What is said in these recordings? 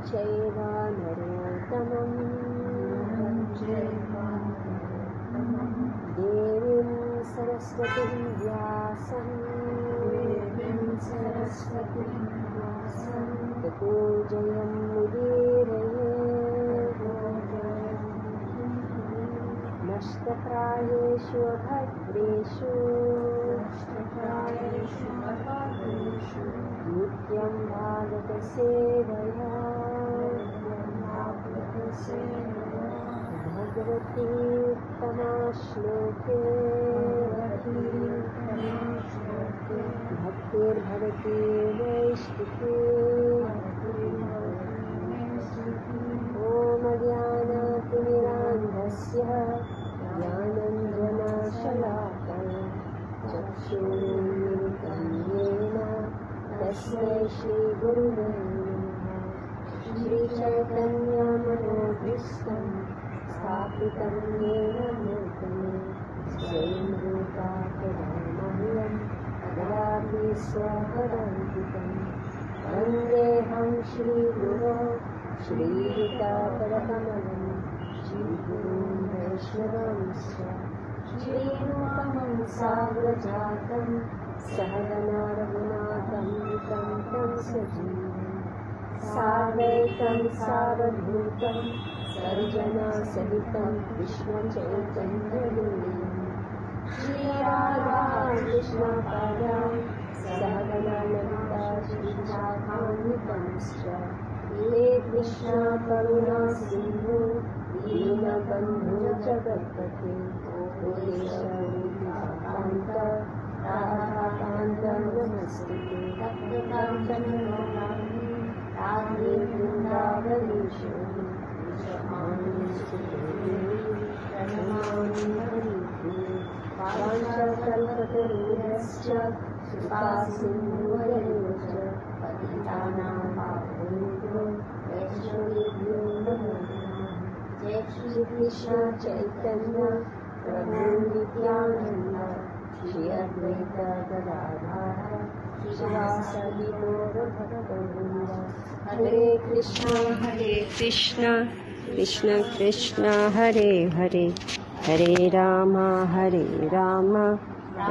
चैव नरोत्तमं देवीं सरस्वतीं व्यासं ततो जयं मुदीरयेत् नष्टप्रायेषु भद्रेषु नित्यं भागवतसेवया भगवतीत्तमा श्लोके भक्तिर्भवति नैष्टिके ॐ ज्ञानातिमिरान्धस्य ज्ञानञ्जनशलाकया चक्षुरुन्मिलितं येन तस्मै श्रीगुरुवे नमः। श्रीचैतन्यमनोभीष्टं स्थापितं येन भूतले स्वयं रूपा कदा मह्यं ददाति स्वपदान्तिकं वन्देऽहं श्रीगुरो श्रीयुतापदकमलं श्रीगुरुं वैष्णवंश्च श्रीरूपं साग्रजातं सहगना रघुनाथं तं सजीवं साद्वैतं सावधूतं सर्वजनसहितं कृष्णचैतन्यदेवं श्रीराधा कृष्णपादां सहगना ललिता श्रीशाखान्वितंश्च हे कृष्णा करुणा सिन्धु दीनबन्धु जगत्पते गोपेशकान्त राधाकान्त नमस्ते तप्तकाञ्चन राधे वृन्दावनेश्वरी प्रणमामि हरिप्रिये वाञ्छाकल्पतरुभ्यश्च कृपासिन्धुभ्यश्च पतितानां पावनेभ्यो वैष्णवेभ्यो नमो नमः। जय श्री कृष्ण चैतन्य प्रभु नित्यानंद श्री अद्वैत गदाधर श्रीवासदि गौर भक्तवृंद। हरे कृष्ण कृष्ण कृष्ण हरे हरे हरे राम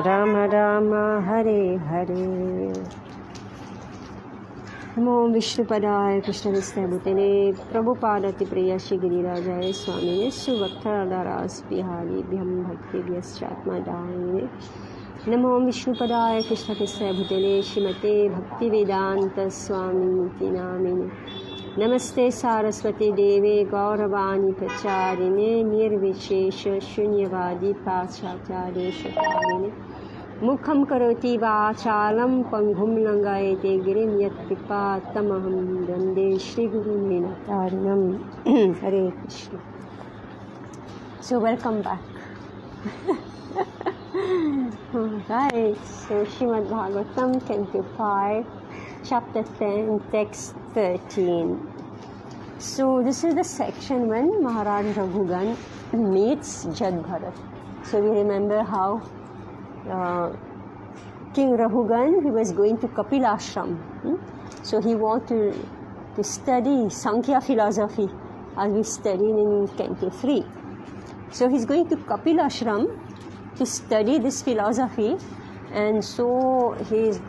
राम राम हरे हरे। नमो विष्णुपदाय कृष्णविष्णुभूतले प्रभुपादातिप्रिय श्री गिरिराजाय स्वामिने सुभक्तादारास बिहारीभ्यं भक्तिभ्यश्चात्मदायिने। नमो विष्णुपदाय कृष्णविष्णुभूतले श्रीमते भक्तिवेदांत स्वामिनिति नामिने। नमस्ते सारस्वती देवे गौरवाणी प्रचारिणे निर्विशेष शून्यवादी पाश्चाचार्यशतारिणे। मुखं करोति वाचालं पंगुं लंघयते गिरिं यत्कृपा तमहं वन्दे श्रीगुरुं दीनतारिणं। हरे Krishna. So welcome back. Right. So Srimad Bhagavatam, Canto 5, Chapter 10, Text 13. So this is the section when Maharaj Raghugan meets Jad Bharat. So we remember how King Raghugan, he was going to Kapilashram. So he wanted to study Sankhya philosophy as we studied in Canto 3. So he's going to Kapilashram to study this philosophy, and so he's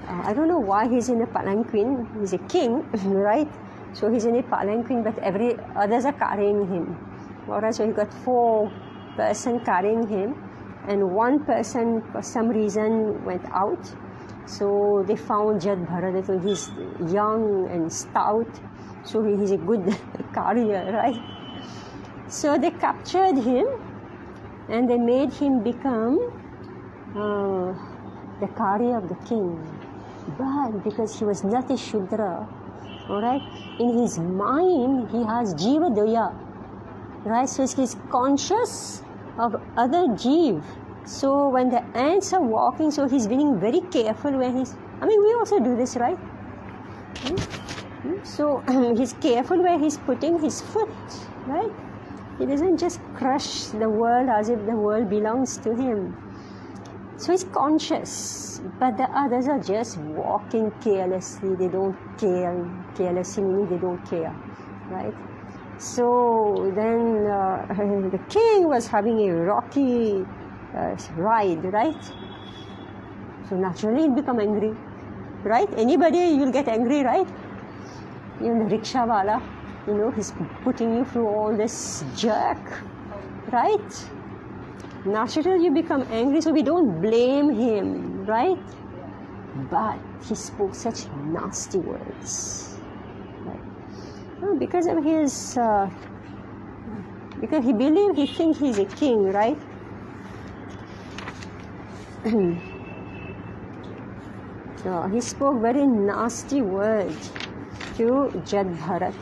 I don't know why he's in a palanquin. He's a king, right? So he's in a palanquin, but others are carrying him. Alright, so he got 4 persons carrying him, and 1 person for some reason went out. So they found Jad Bharat. So he's young and stout, so he's a good carrier, right? So they captured him, and they made him become the carrier of the king. But because he was not a Shudra, alright, in his mind he has Jiva Daya, right? So he's conscious of other Jeev. So when the ants are walking, so he's being very careful when he's, we also do this, right? So he's careful where he's putting his foot, right? He doesn't just crush the world as if the world belongs to him. So he's conscious, but the others are just walking carelessly. They don't care. Carelessly meaning they don't care, right? So then the king was having a rocky ride, right? So naturally he'll become angry, right? Anybody, you'll get angry, right? Even the rickshaw wala, he's putting you through all this jerk, right? Naturally you become angry, so we don't blame him, right? But he spoke such nasty words, right? Because of his, because he believed, he thinks he's a king, right? So he spoke very nasty words to Jad Bharat.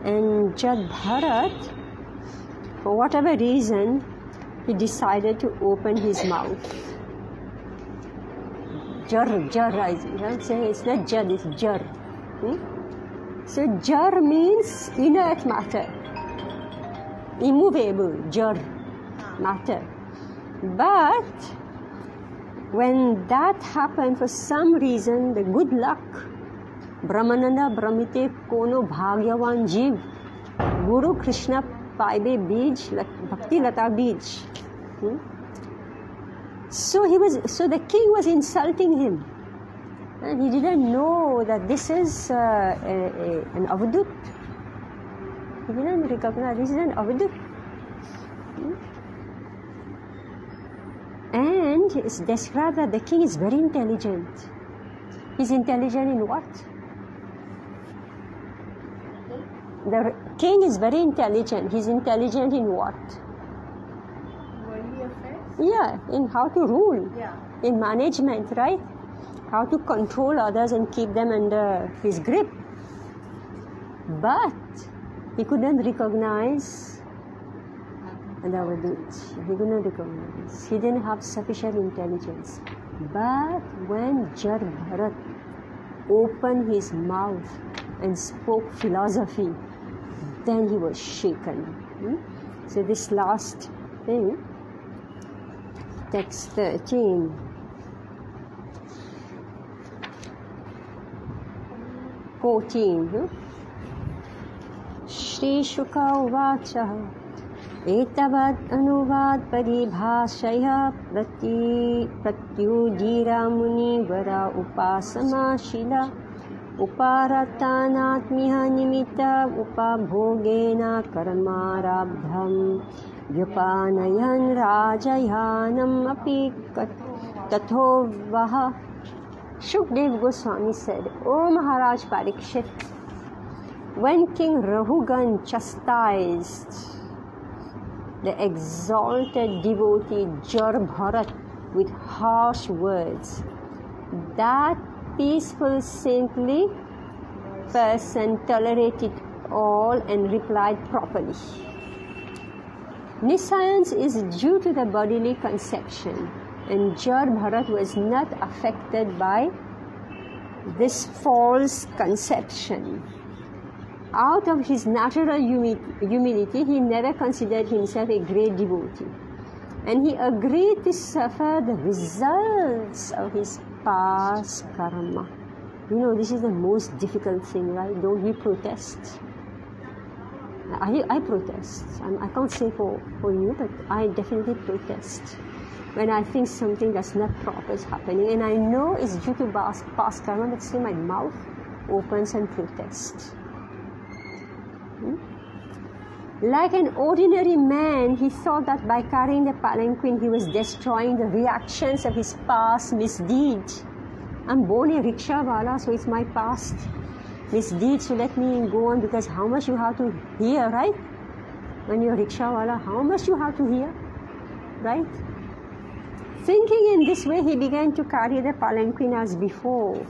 And Jad Bharat, for whatever reason, he decided to open his mouth. Jar, right? So it's not Jad, it's Jar. So Jar means inert matter, immovable, Jar, matter. But when that happened, for some reason, the good luck, Brahmananda Brahmite Kono Bhagyavan Jeev, Guru Krishna Paibe Bij, Bhakti Lata Bij. So the king was insulting him. And he didn't know that this is an avadut. He didn't recognize this is an avadut. And it's described that the king is very intelligent. He's intelligent in what? The king is very intelligent. He's intelligent in what? Worldly affairs? Yeah, in how to rule. Yeah. In management, right? How to control others and keep them under his grip. But he couldn't recognize the avadut. He couldn't recognize. He didn't have sufficient intelligence. But when Jar Bharat opened his mouth and spoke philosophy, then he was shaken. So this last thing, text 13. Shri Shuka Uvacha Etavad Anuvad Paribhashaya Pratyudira Muni Vara Upasama Shila Uparatanatmiha Nimitta Upabhogena Karmarabdham Vyapanayan Rajayanam Api Tathovaha. Shukdev Goswami said, O Maharaj Parikshit, when King Rahugan chastised the exalted devotee Jar Bharat with harsh words, that peaceful, saintly person tolerated all and replied properly. Nescience is due to the bodily conception, and Jar Bharat was not affected by this false conception. Out of his natural humility, he never considered himself a great devotee, and he agreed to suffer the results of his past karma. This is the most difficult thing, right? Don't we protest? I protest. I can't say for you, but I definitely protest when I think something that's not proper is happening, and I know it's due to past karma, but still my mouth opens and protests. Like an ordinary man, he thought that by carrying the palanquin, he was destroying the reactions of his past misdeed. I'm born a rickshawala, so it's my past misdeed, so let me go on, because how much you have to hear, right? When you're rickshawala, how much you have to hear, right? Thinking in this way, he began to carry the palanquin as before.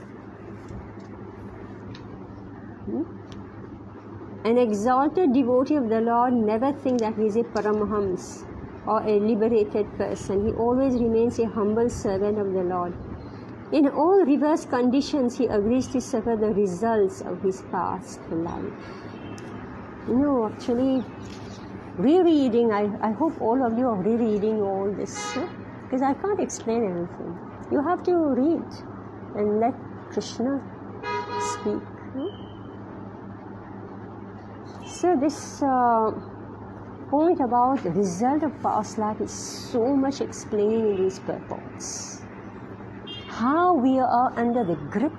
An exalted devotee of the Lord never thinks that he is a Paramahams or a liberated person. He always remains a humble servant of the Lord. In all reverse conditions, he agrees to suffer the results of his past life. Actually, rereading, I hope all of you are rereading all this. because I can't explain everything. You have to read and let Krishna speak. So this point about the result of past life is so much explained in these purports. How we are under the grip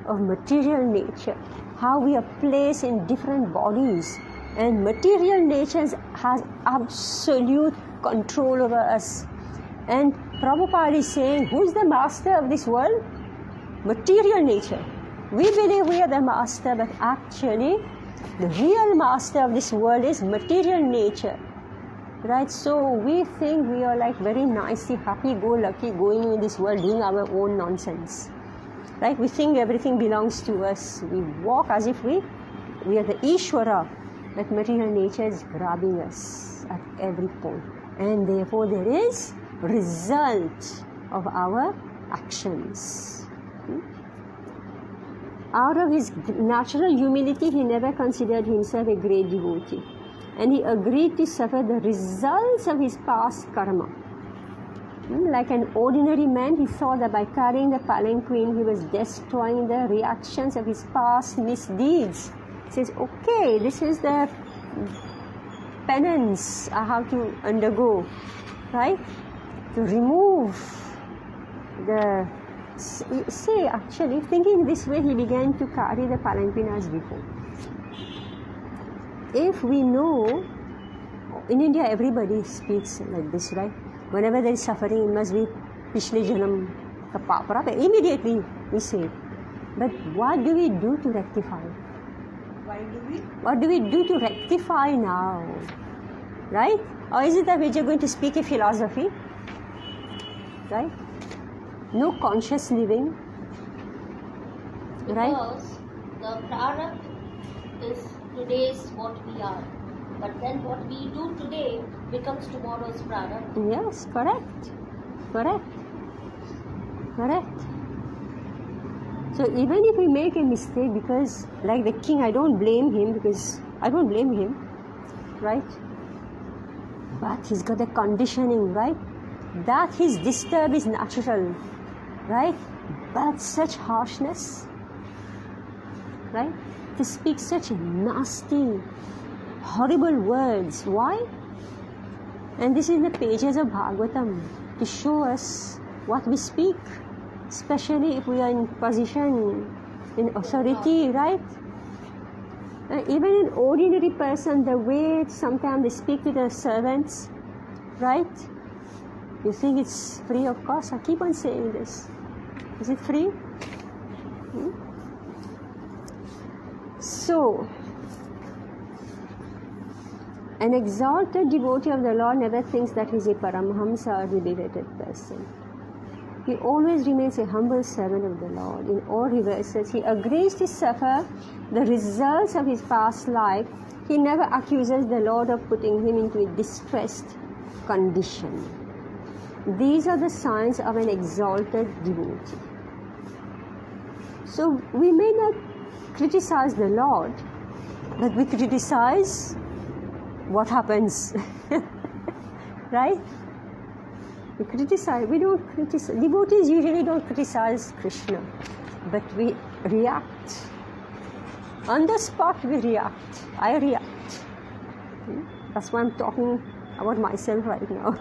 of material nature, how we are placed in different bodies, and material nature has absolute control over us. And Prabhupada is saying, who is the master of this world? Material nature. We believe we are the master, but actually the real master of this world is material nature. Right? So we think we are like very nicey, happy-go-lucky going in this world doing our own nonsense. Right? We think everything belongs to us. We walk as if we are the Ishvara, but material nature is grabbing us at every point. And therefore there is result of our actions. Out of his natural humility, he never considered himself a great devotee. And he agreed to suffer the results of his past karma. Like an ordinary man, he saw that by carrying the palanquin, he was destroying the reactions of his past misdeeds. He says, okay, this is the penance I have to undergo, right? To remove the... Say, actually, thinking this way, he began to carry the palanquin as before. If we know, in India everybody speaks like this, right? Whenever there is suffering, it must be Pishli Janam ka paap, right? Immediately we say. But what do we do to rectify? What do we do to rectify now? Right? Or is it that we're just going to speak a philosophy? Right? No conscious living. Right? Because the prarabdha is today's what we are. But then what we do today becomes tomorrow's prarabdha. Yes, correct. So even if we make a mistake, because like the king, I don't blame him, right? But he's got the conditioning, right? That his disturb is natural, right? But such harshness, right? To speak such nasty, horrible words. Why? And this is in the pages of Bhagavatam to show us what we speak, especially if we are in position, in authority, right? Even an ordinary person, the way sometimes they speak to their servants, right? You think it's free of cost? I keep on saying this. Is it free? So, an exalted devotee of the Lord never thinks that he is a Paramhamsa or elevated person. He always remains a humble servant of the Lord. In all reverses, he agrees to suffer the results of his past life. He never accuses the Lord of putting him into a distressed condition. These are the signs of an exalted devotee. So we may not criticize the Lord, but we criticize what happens. Right? We don't criticize. Devotees usually don't criticize Krishna, but we react. On the spot we react. I react. That's why I'm talking about myself right now.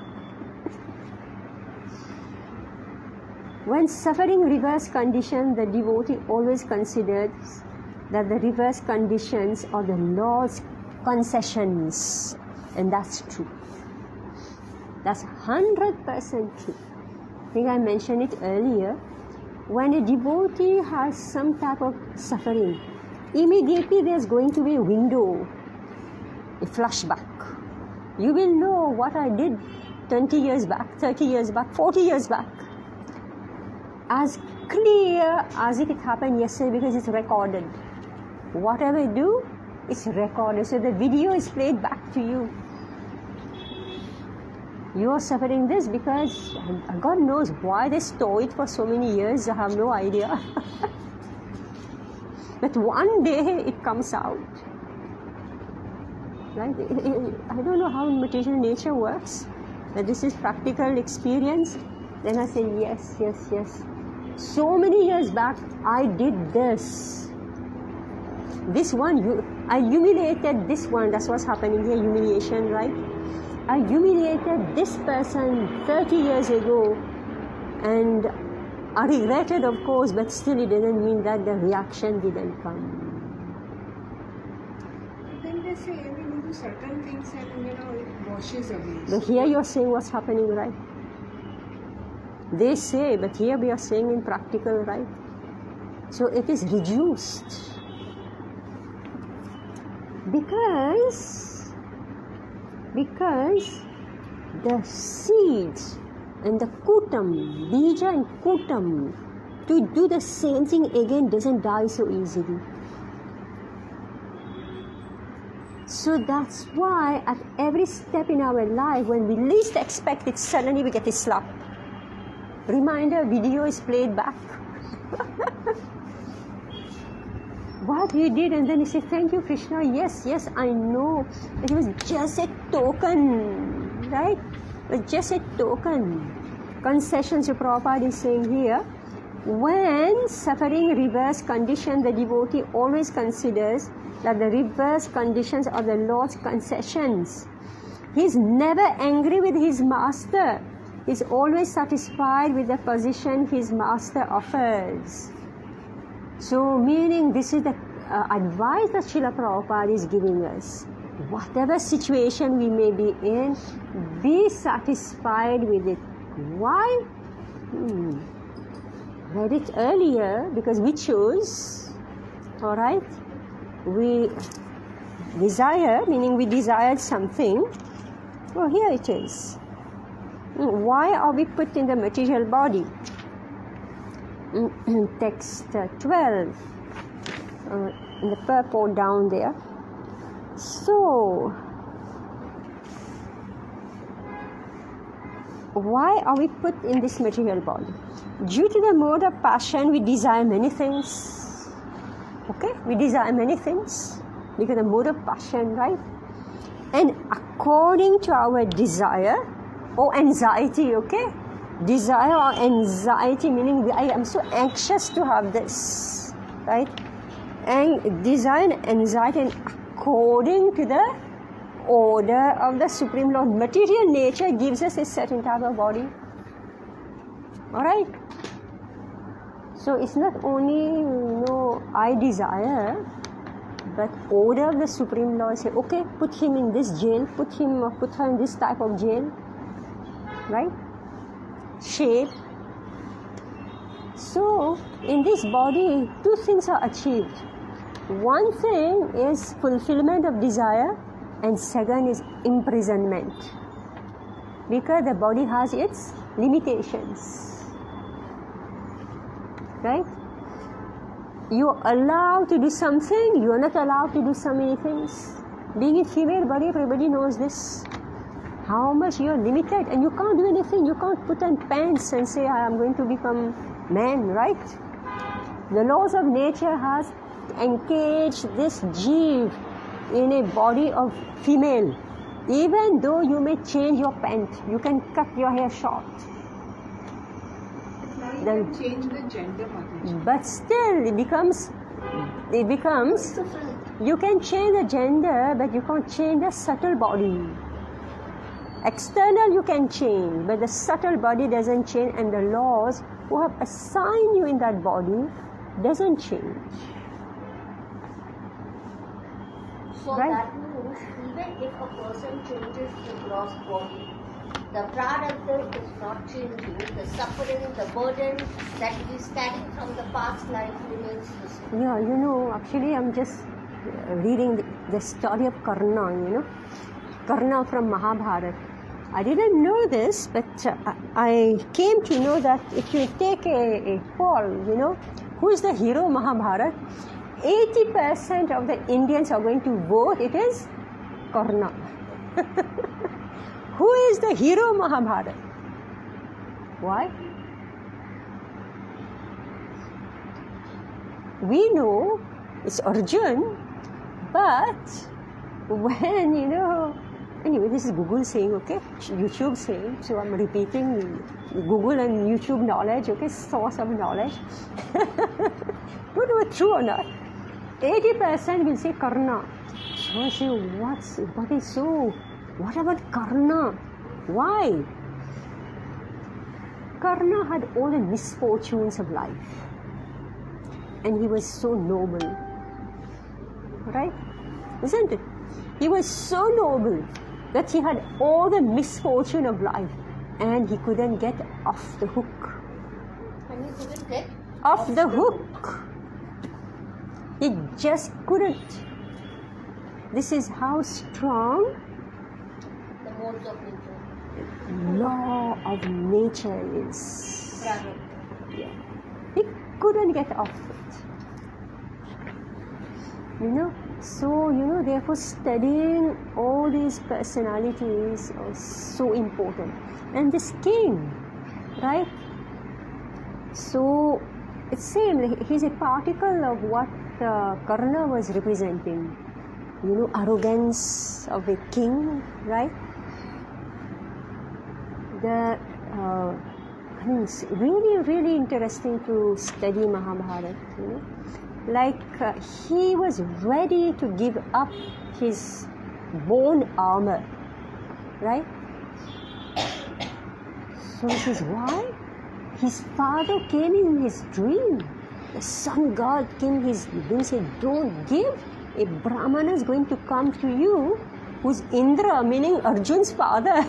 When suffering reverse condition, the devotee always considers that the reverse conditions are the Lord's concessions. And that's true. That's 100% true. I think I mentioned it earlier. When a devotee has some type of suffering, immediately there's going to be a window, a flashback. You will know what I did 20 years back, 30 years back, 40 years back. As clear as if it happened yesterday, because it's recorded. Whatever you do, it's recorded. So the video is played back to you. You are suffering this because God knows why they store it for so many years. I have no idea. But one day it comes out. Right? I don't know how material nature works. that this is practical experience? Then I say, yes, yes, yes. So many years back, I did this. This one, I humiliated this one. That's what's happening here, humiliation, right? I humiliated this person 30 years ago, and I regretted, of course, but still it doesn't mean that the reaction didn't come. Then they say, we do certain things and it washes away. But here you're saying what's happening, right? They say, but here we are saying in practical, right? So it is reduced. Because the seeds and the kutam, bija and kutam, to do the same thing again doesn't die so easily. So that's why at every step in our life, when we least expect it, suddenly we get a slap. Reminder, video is played back. What you did, and then you say, thank you, Krishna. Yes, yes, I know. It was just a token, right? It was just a token. Concession, so Prabhupada is saying here, when suffering reverse condition, the devotee always considers that the reverse conditions are the Lord's concessions. He is never angry with his master. He is always satisfied with the position his master offers. So, meaning this is the advice that Srila Prabhupada is giving us. Whatever situation we may be in, be satisfied with it. Why? Read it earlier, because we chose, alright? We desire, meaning we desired something. Well, here it is. Why are we put in the material body? Text 12, in the purport down there. So, why are we put in this material body? Due to the mode of passion, we desire many things. Okay? We desire many things because the mode of passion, right? And according to our desire or anxiety, okay? Desire or anxiety, meaning I am so anxious to have this, right? And desire and anxiety, and according to the order of the Supreme Lord, material nature gives us a certain type of body. Alright? So it's not only, I desire, but order of the Supreme Lord say, okay, put him in this jail, put him or put her in this type of jail. Right? Shape. So, in this body, two things are achieved. One thing is fulfillment of desire, and second is imprisonment. Because the body has its limitations. Right? You are allowed to do something, you are not allowed to do so many things. Being a female body, everybody knows this. How much you are limited, and you can't do anything. You can't put on pants and say, I am going to become man, right? The laws of nature has encaged this jeev in a body of female. Even though you may change your pant, you can cut your hair short. Now you can change the gender, Mataji. But still, it becomes, you can change the gender, but you can't change the subtle body. External you can change, but the subtle body doesn't change, and the laws who have assigned you in that body doesn't change. So Right. that means even if a person changes the gross body, the prarabdha is not changing. The suffering, the burden that he is carrying from the past life remains the same. Yeah, actually I'm just reading the story of Karna, Karna from Mahabharata. I didn't know this, but I came to know that if you take a poll, who is the hero Mahabharata, 80% of the Indians are going to vote it is Karna. Who is the hero Mahabharata? Why? We know it's Arjun, but when, Anyway, this is Google saying, okay, YouTube saying, so I'm repeating Google and YouTube knowledge, okay, source of knowledge. Don't know true or not. 80% will say Karna. So I say, what about Karna? Why? Karna had all the misfortunes of life. And he was so noble. Right? Isn't it? He was so noble that he had all the misfortune of life and he couldn't get off the hook. And he couldn't get Off the hook. He just couldn't. This is how strong the modes of nature. law of nature is. Prarabdha. Yeah. He couldn't get off it. So, therefore studying all these personalities is so important. And this king, right? So, it's same, he's a particle of what Karna was representing. Arrogance of a king, right? It's really, really interesting to study Mahabharata, Like he was ready to give up his bone armor, right? So this is why his father came in his dream. The sun god came in his dream, said, don't give. A Brahmana is going to come to you, who's Indra, meaning Arjun's father.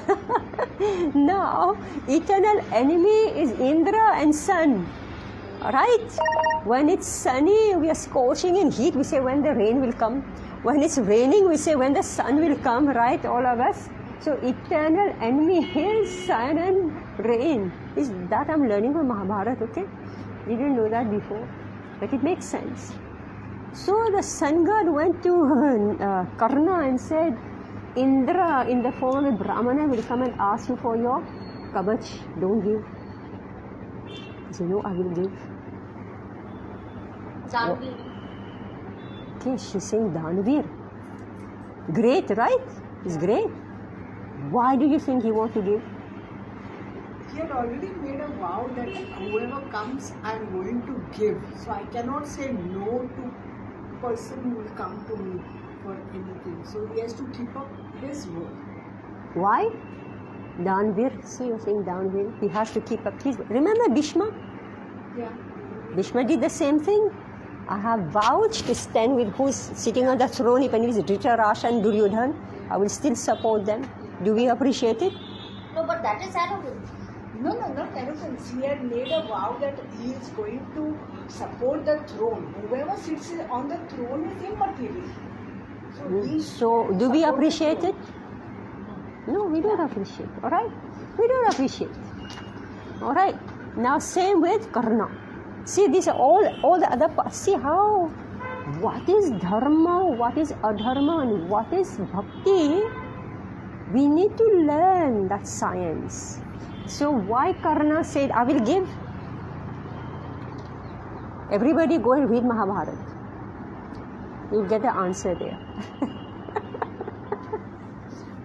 Now, eternal enemy is Indra and sun. Right? When it's sunny, we are scorching in heat, we say when the rain will come. When it's raining, we say when the sun will come, right? All of us. So eternal enemy is sun and rain. Is that I'm learning from Mahabharata, okay? You didn't know that before, but it makes sense. So the sun god went to Karna and said, Indra in the form of a Brahmana will come and ask you for your kabach. Don't give. He said, no, I will give. Danvir. Okay, she's saying Danvir. Great, right? He's great. Why do you think he wants to give? He had already made a vow that whoever comes, I am going to give. So I cannot say no to person who will come to me for anything. So he has to keep up his word. Why? Danvir, see, you're saying Danvir. He has to keep up his word. Remember Bhishma? Yeah. Bhishma did the same thing. I have vowed to stand with who's sitting on the throne, even if it's Dhritarashtra and Duryodhan. I will still support them. Do we appreciate it? No, but that is arrogance. No, not arrogance. He had made a vow that he is going to support the throne. Whoever sits on the throne is immaterial. So, do we appreciate it? No, we don't appreciate. Alright? We don't appreciate. Alright? Now, same with Karna. See, these are all the other parts. See how, what is dharma, what is adharma, and what is bhakti? We need to learn that science. So why Karna said, I will give? Everybody go and read Mahabharata. You'll get the answer there.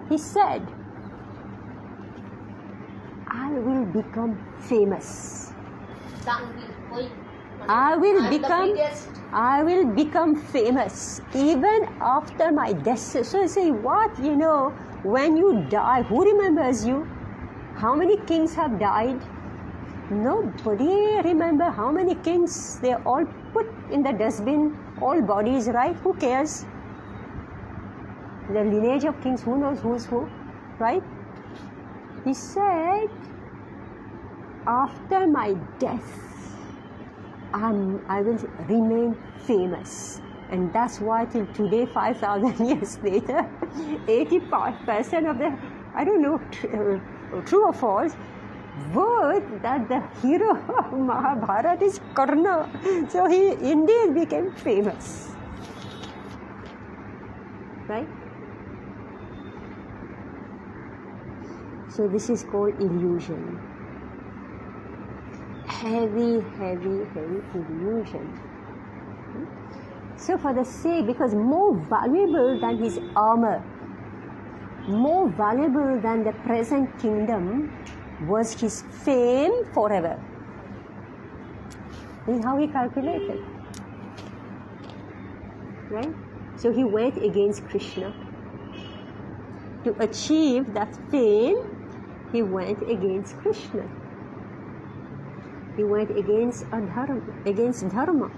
He said, I will become famous. I will become famous even after my death. So I say, what? When you die, who remembers you? How many kings have died? Nobody remember how many kings. They all put in the dustbin, all bodies, right? Who cares? The lineage of kings, who knows who's who, right? He said, after my death, I will remain famous. And that's why till today, 5,000 years later, 85% of the, I don't know, true or false, word that the hero of Mahabharata is Karna. So he indeed became famous. Right? So this is called illusion. Heavy illusion. So for the sake, because more valuable than his armor, more valuable than the present kingdom was his fame forever. This is how he calculated. Right? So he went against Krishna. To achieve that fame, he went against Krishna. He went against dharma.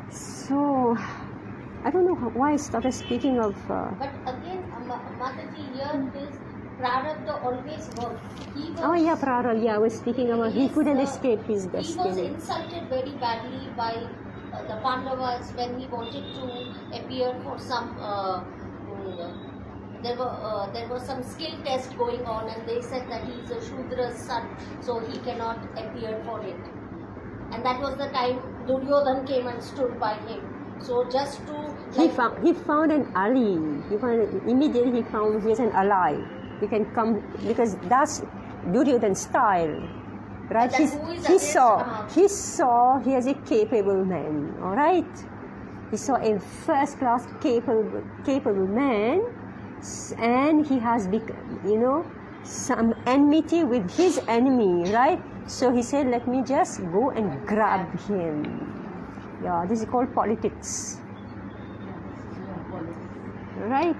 So, I don't know why I started speaking of... But again, Mataji, here is Prarabdha always worked. Prarabdha. Yeah, I was speaking about he couldn't escape his destiny. He was insulted very badly by the Pandavas when he wanted to appear for some... there was some skill test going on, and they said that he is a Shudra's son, so he cannot appear for it. And that was the time Duryodhan came and stood by him. So just to... He found an ally. Immediately he found he was an ally. He can come, because that's Duryodhan's style. Right? He saw he is a capable man. Alright? He saw a first class capable man, and he has some enmity with his enemy, right? So he said, let me just go and grab him. Yeah, this is called politics. Right?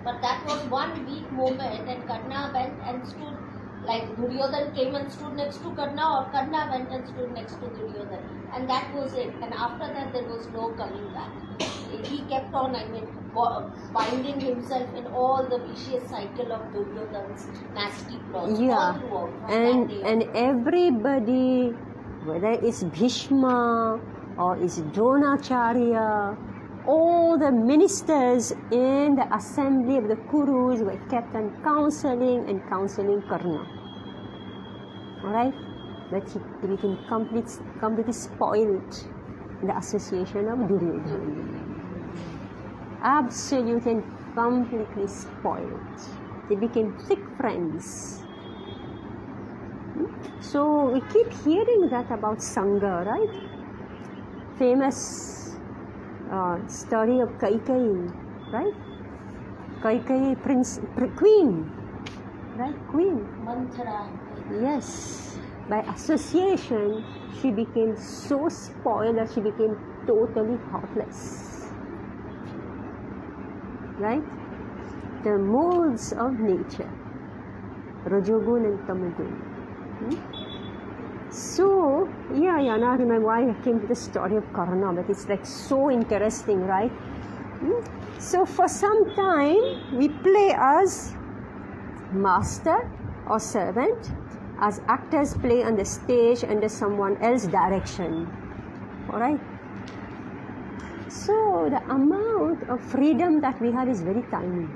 But that was one weak moment, and Karna went and stood, like Duryodhan came and stood next to Karna, or Karna went and stood next to Duryodhan. And that was it. And after that, there was no coming back. He kept on, binding himself in all the vicious cycle of Duryodhan's nasty plots. Yeah, and everybody, whether it's Bhishma or it's Dronacharya, all the ministers in the assembly of the Kurus were kept on counseling Karna. Alright? But he became completely spoiled in the association of Duryodhana. Absolutely and completely spoiled. They became thick friends. So we keep hearing that about Sangha, right? Famous story of Kaikeyi, right? Kaikeyi, queen, right? Queen. Manthara. Yes. By association, she became so spoiled that she became totally thoughtless. Right? The modes of nature, Rajogun and Tamagun. So, now I remember why I came to the story of Karna, but it's like so interesting, right? So, for some time, we play as master or servant, as actors play on the stage under someone else's direction. Alright? So, the amount of freedom that we have is very tiny,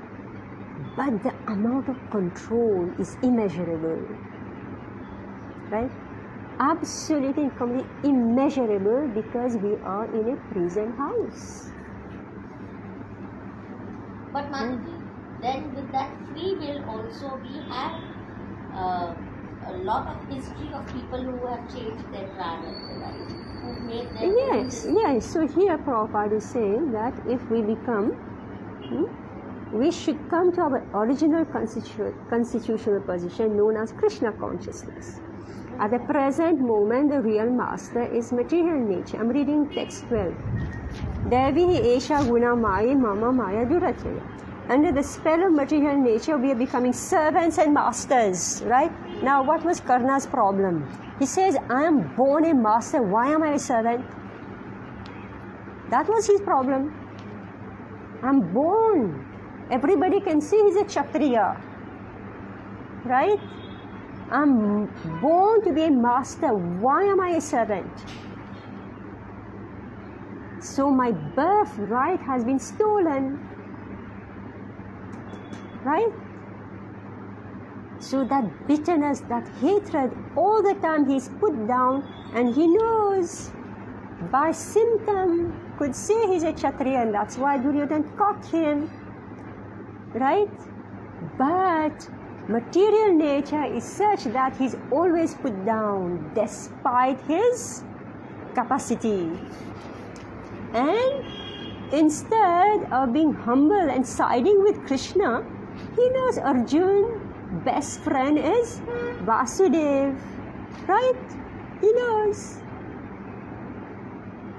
but the amount of control is immeasurable. Right? Absolutely, completely immeasurable, because we are in a prison house. But Mataji, then with that free will also, we have a lot of history of people who have changed their prarabdha, right? Who made their Yes. So here Prabhupada is saying that if we become, we should come to our original constitutional position known as Krishna consciousness. At the present moment, the real master is material nature. I'm reading text 12. Devi Esha Guna Maya Mama Maya Durachaya. Under the spell of material nature, we are becoming servants and masters, right? Now, what was Karna's problem? He says, I am born a master. Why am I a servant? That was his problem. I'm born. Everybody can see he's a Kshatriya, right? I'm born to be a master. Why am I a servant? So my birthright has been stolen. Right? So that bitterness, that hatred, all the time he's put down, and he knows by symptom could say he's a Kshatriya, and that's why Duryodhana caught him. Right? But material nature is such that he's always put down despite his capacity. And instead of being humble and siding with Krishna, he knows Arjun's best friend is Vasudev, right? He knows.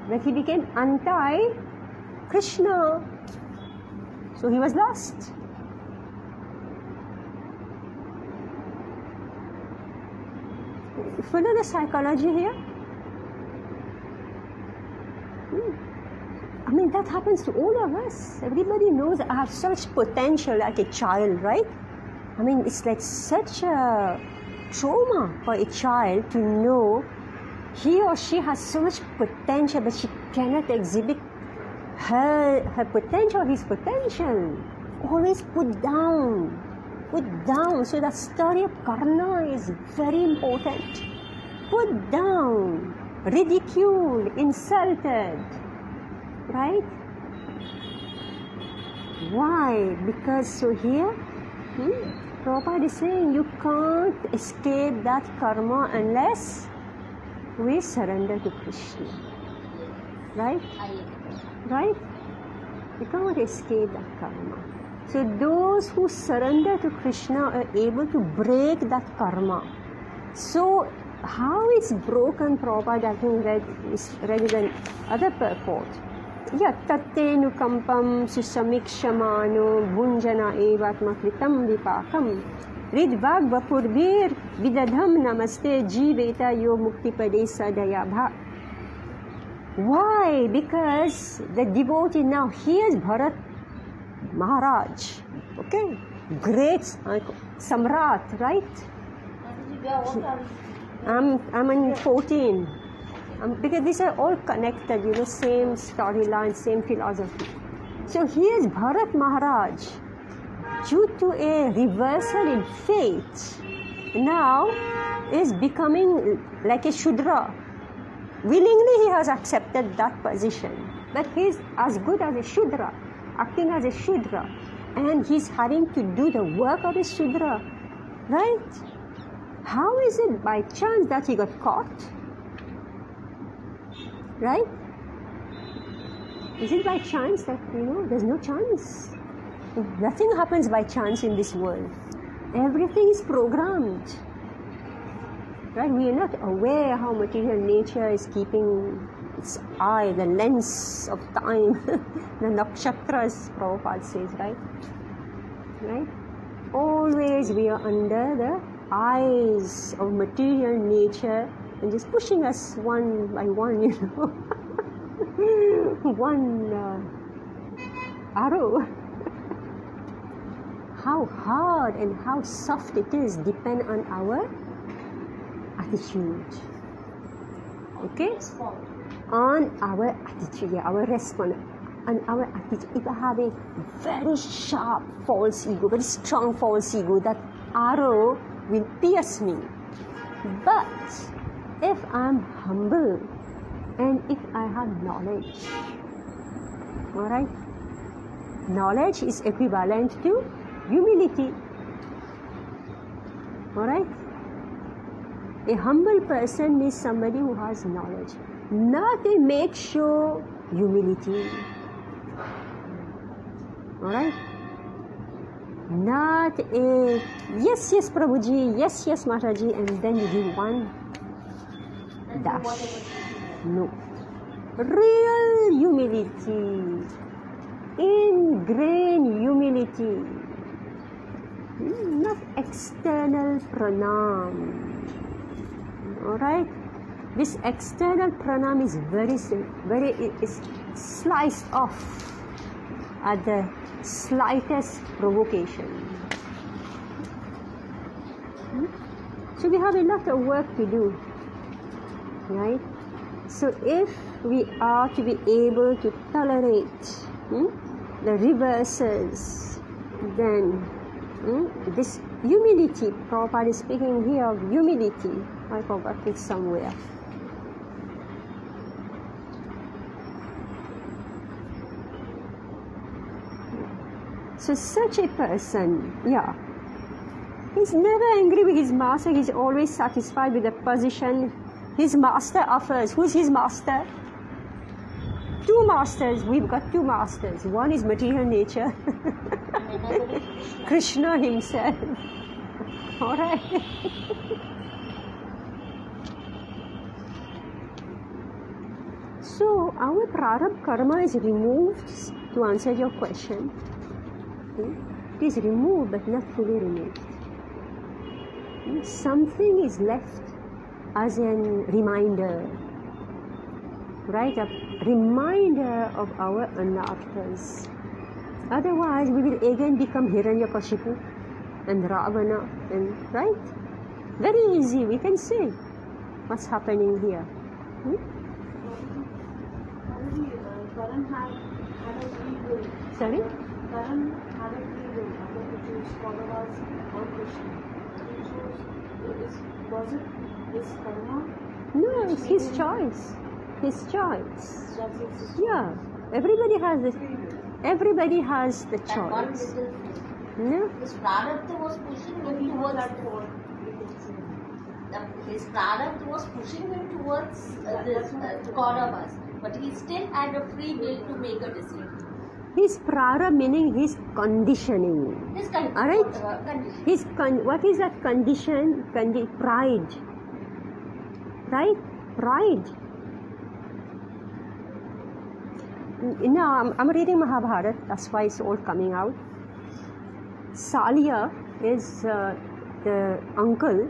But he became anti-Krishna. So he was lost. Follow the psychology here? I mean, that happens to all of us. Everybody knows I have such potential like a child, right? I mean, it's like such a trauma for a child to know he or she has so much potential, but she cannot exhibit her potential, his potential. Always put down. So that story of Karna is very important. Put down, ridiculed, insulted, right? Why? Because so here, Prabhupada is saying you can't escape that karma unless we surrender to Krishna. Right? Right? You can't escape that karma. So those who surrender to Krishna are able to break that karma. So how it's broken, Prabhupada, I think read in other purport. Yattattenu kampam susamikshmano bhunjana evatma kritam vipakam ridvag vapurbir vidadham namaste jiveta yo muktipade sadayabha. Why? Because the devotee now, he is Bharat Maharaj, okay? Great Samrat, right? I'm in 14. Because these are all connected, same storyline, same philosophy. So here is Bharat Maharaj, due to a reversal in fate, now is becoming like a Shudra. Willingly he has accepted that position, but he is as good as a Shudra, acting as a Shudra, and he's having to do the work of a Shudra, right? How is it by chance that he got caught? Right? Is it by chance that, there's no chance? Nothing happens by chance in this world. Everything is programmed. Right? We are not aware how material nature is keeping its eye, the lens of time, the nakshatras, Prabhupada says, right? Right? Always we are under the eyes of material nature and just pushing us one by one, one arrow. How hard and how soft it is depend on our attitude. Okay? On our attitude, our response. On our attitude. If I have a very sharp false ego, very strong false ego, that arrow will pierce me. But if I am humble and if I have knowledge, alright? Knowledge is equivalent to humility. Alright? A humble person is somebody who has knowledge, not a make-show humility. Alright? Not a yes Prabhuji, yes Mataji, and then you give one dash. No. Real humility, ingrained humility, not external pranam. Alright? This external pranam is very sliced off at the slightest provocation. So we have a lot of work to do, right? So if we are to be able to tolerate the reverses, then this humility, Prabhupada is speaking here of humility. I forgot it somewhere. So such a person, he's never angry with his master, he's always satisfied with the position His master offers. Who's his master? Two masters. We've got two masters. One is material nature. And another is Krishna himself. All right. So our prarabdha karma is removed, to answer your question. It is removed but not fully removed. Something is left as a reminder, right? A reminder of our anarthas. Otherwise, we will again become Hiranyakashipu and Ravana, and right? Very easy, we can see what's happening here. Karan had a free will. Sorry? Karan had a free will, whether to choose Kauravas or Krishna. Was it his karma? No, it's his choice. His choice. Was it his Yeah, everybody has this. free will? Everybody has the that one choice. little thing. No? His prarabdha was pushing him towards his prarabdha was pushing him towards this Kauravas, but he still had a free will to make a decision. His prarabdha meaning his conditioning. His condition. Alright? Condition. What is that condition? Pride. Right? Pride. Now, I'm reading Mahabharata, that's why it's all coming out. Salya is the uncle,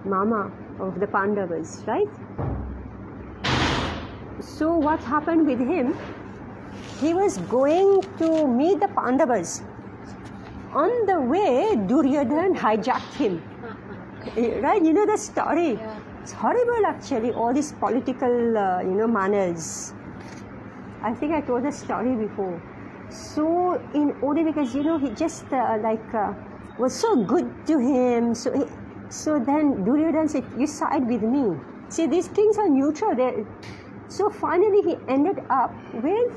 mama of the Pandavas, right? So what happened with him? He was going to meet the Pandavas. On the way, Duryodhana hijacked him. Right? You know the story? Yeah. It's horrible actually, all these political, manners. I think I told the story before. So only because he just was so good to him. So then Duryodhana said, "You side with me." See, these things are neutral. So finally he ended up with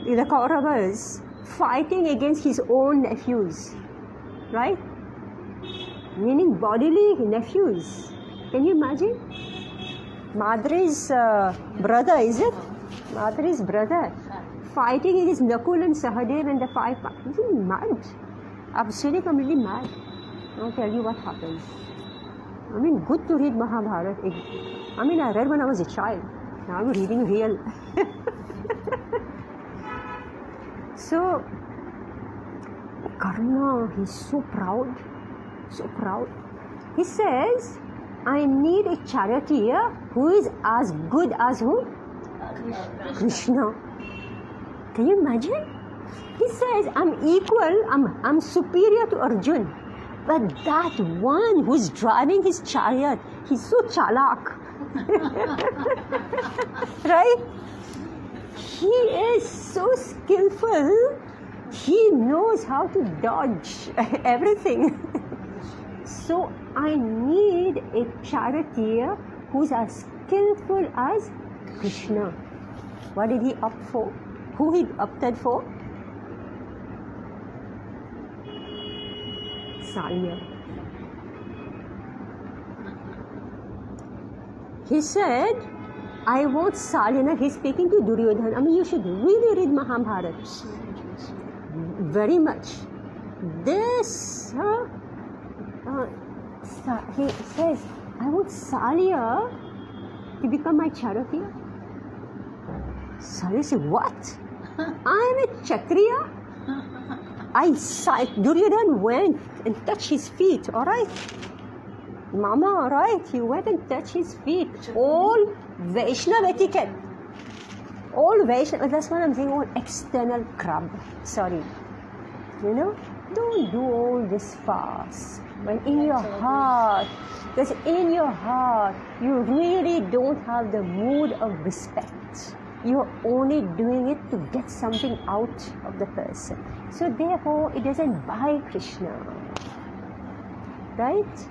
the Kauravas fighting against his own nephews, right? Meaning bodily nephews. Can you imagine? Madri's brother, is it? Madri's brother fighting against Nakul and Sahadev and the five. He's mad. Absolutely, completely mad. I'll tell you what happened. I mean, good to read Mahabharata. I read when I was a child. Now I'm reading real. So, Karna, he's so proud. So proud. He says, I need a charioteer who is as good as who? Krishna. Can you imagine? He says, I'm equal, I'm superior to Arjun. But that one who's driving his chariot, he's so chalak. Right? He is so skillful. He knows how to dodge everything. So I need a charioteer who's as skillful as Krishna. What did he opt for? Who he opted for? Salya. He said, I want Salya. He's speaking to Duryodhana. You should really read Mahabharata. Very much. This, he says, I want Salya to become my charioteer. Salya said, what? I am a Kshatriya? Duryodhana went and touched his feet, alright? Mama, alright? He went and touched his feet. All Vaishnava etiquette. All Vaishnava, that's what I'm saying, all external crab. Sorry. Don't do all this fast. When in your heart, because in your heart, you really don't have the mood of respect. You're only doing it to get something out of the person. So therefore, it doesn't buy Krishna. Right?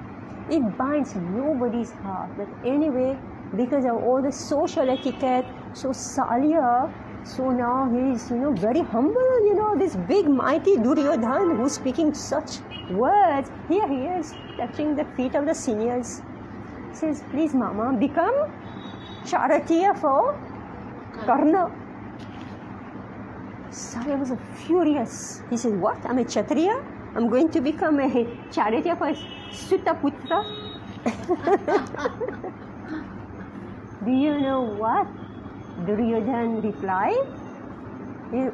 It binds nobody's heart. But anyway, because of all the social etiquette, so Salya, so now he's, very humble, this big mighty Duryodhana who's speaking such words. Here he is, touching the feet of the seniors. says, please Mama, become Charatiya for Karna. Salya was furious. He said, what? I'm a Kshatriya? I'm going to become a Charatiya for Sutaputra? Do you know what Duryodhana replied?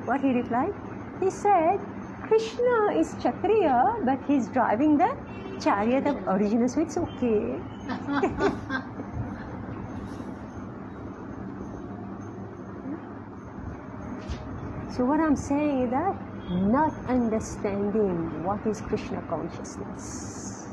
What he replied? He said, Krishna is Kshatriya, but he's driving the chariot of Arjuna, so it's okay. So what I'm saying is that not understanding what is Krishna consciousness.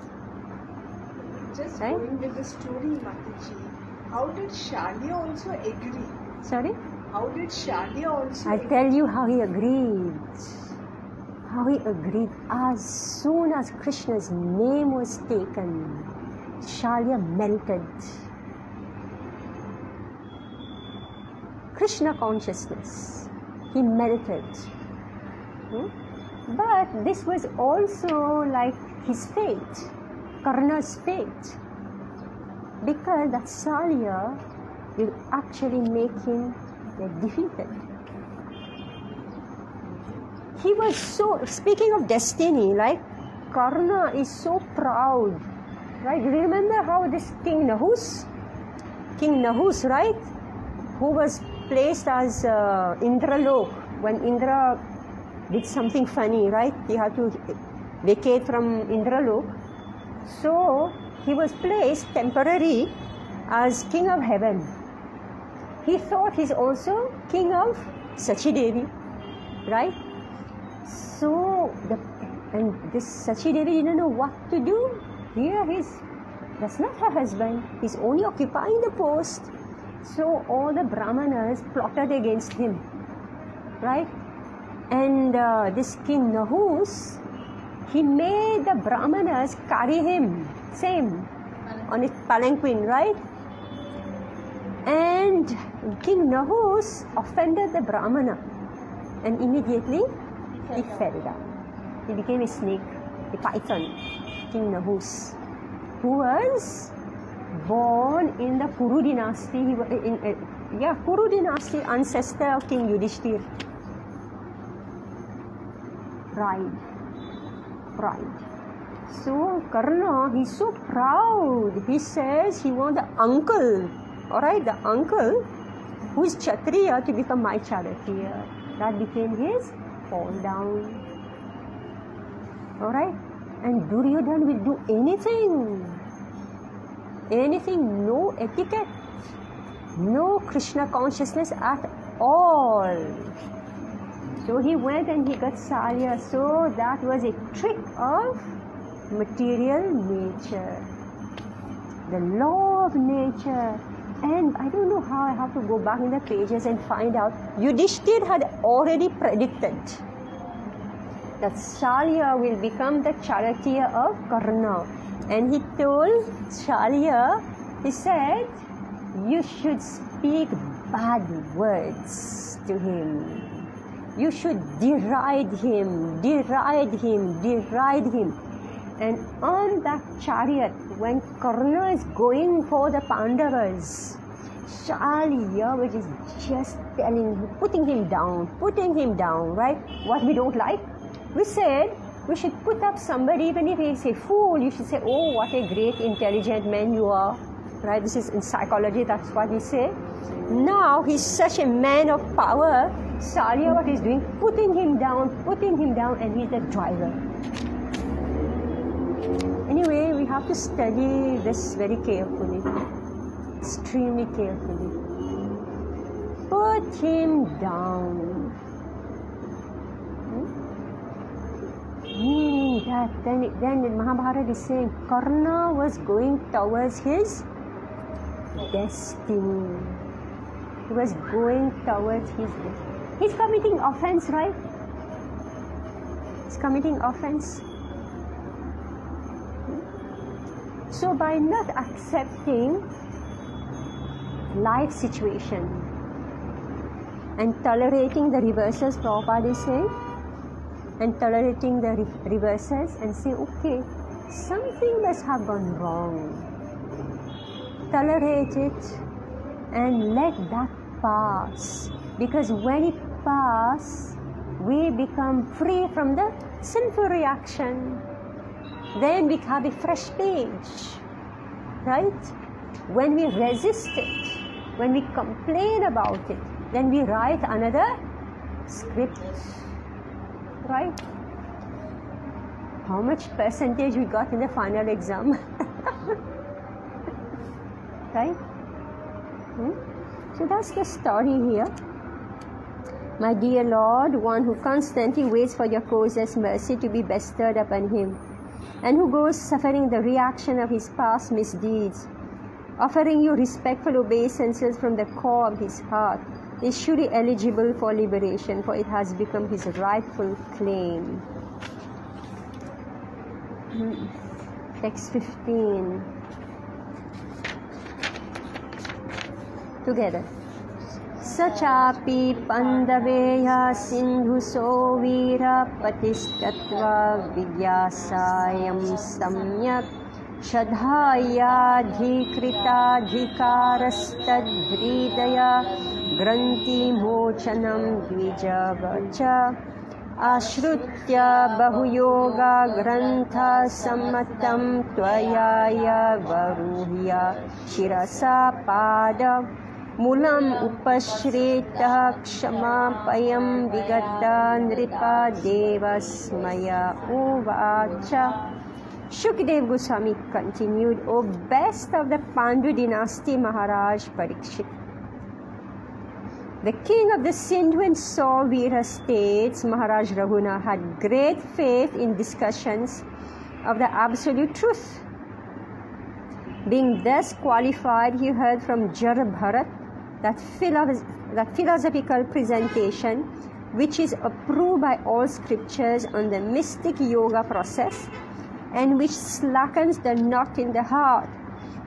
Just right? going with the story, Mataji, how did Shalya also agree? Sorry? How did Shalya also I'll tell you how he agreed. How he agreed. As soon as Krishna's name was taken, Shalya melted. Krishna consciousness. He melted. But this was also like his fate, Karna's fate. Because that Shalya will actually make him defeated. He was so, speaking of destiny, like Karna is so proud, right? You remember how this King Nahus, right? Who was placed as Indralok when Indra did something funny, right? He had to vacate from Indralok. So he was placed temporary as King of Heaven. He thought he's also King of Sachi Devi, right? So, this Sachi Devi didn't know what to do. Here that's not her husband. He's only occupying the post. So all the Brahmanas plotted against him, right? And this King Nahus, he made the Brahmanas carry him, same, on a palanquin, right? And King Nahus offended the Brahmana, and immediately he fell down. He became a snake, a python, King Nahus, who was born in the Kuru dynasty. Kuru dynasty, ancestor of King Yudhishthir. Pride. So Karna, he's so proud. He says he wants the uncle, alright, the uncle who is Kshatriya to become my Charatiya. That became his fall down. Alright? And Duryodhana will do anything, no etiquette, no Krishna consciousness at all. So he went and he got Shalya. So that was a trick of material nature, the law of nature. And I don't know how, I have to go back in the pages and find out. Yudhishthir had already predicted that Shalya will become the Charatiya of Karna. And he told Shalya, he said, you should speak bad words to him. You should deride him. And on that chariot, when Karna is going for the Pandavas, Shalya was just telling him, putting him down, right? What we don't like? We said we should put up somebody, even if he's a fool, you should say, oh, what a great intelligent man you are, right? This is in psychology, that's what we say. Now he's such a man of power. Shalya, what he's doing, putting him down, and he's the driver. Anyway, we have to study this very carefully, extremely carefully. Put him down. Meaning that then in Mahabharata is saying Karna was going towards his destiny. He was going towards his destiny. He's committing offense, right? He's committing offense. So by not accepting life situation and tolerating the reversals, Prabhupada is saying, and tolerating the reversals and say, okay, something must have gone wrong. tolerate it and let that pass. Because when it passes, we become free from the sinful reaction. Then we have a fresh page, right? When we resist it, when we complain about it, then we write another script, right? How much percentage we got in the final exam? Right? So that's the story here. My dear Lord, one who constantly waits for your course's mercy to be bestowed upon him, and who goes suffering the reaction of his past misdeeds, offering you respectful obeisances from the core of his heart, is surely eligible for liberation, for it has become his rightful claim. Text 15. Together. Sachapi pandaveya sindhuso vira patistatva vigyasayam samyak shadhayadhikrita granti mochanam dvijavacha ashrutya bahuyoga grantha sammatam tvayaya varuhya shirasa pada Mulam upashritah kshama-payam vigata nripa devasmaya uvacha. Shukdev Goswami continued, O best of the Pandu dynasty Maharaj Parikshit. The king of the Sindhu and Sauvira states, Maharaj Rahuna, had great faith in discussions of the absolute truth. Being thus qualified, he heard from Jar Bharat that philosophical presentation which is approved by all scriptures on the mystic yoga process and which slackens the knot in the heart.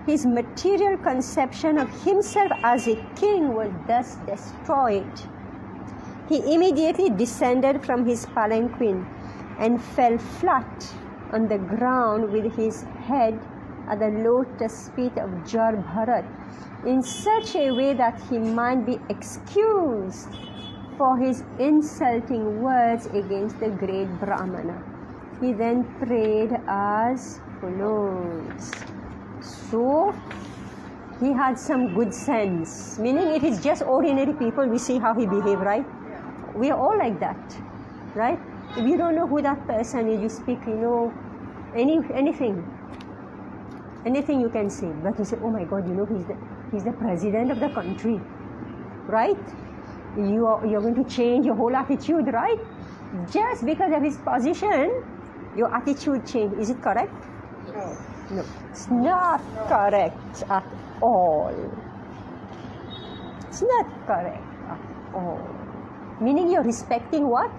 His material conception of himself as a king was thus destroyed. He immediately descended from his palanquin and fell flat on the ground with his head at the lotus feet of Jar Bharat in such a way that he might be excused for his insulting words against the great Brahmana. He then prayed as follows. So, he had some good sense, meaning it is just ordinary people, we see how he behaved, right? We are all like that, right? If you don't know who that person is, you speak, anything you can say, but you say, oh my God, he's the president of the country, right? You're going to change your whole attitude, right? Just because of his position, your attitude change. Is it correct? No, it's not correct at all. It's not correct at all. Meaning you're respecting what?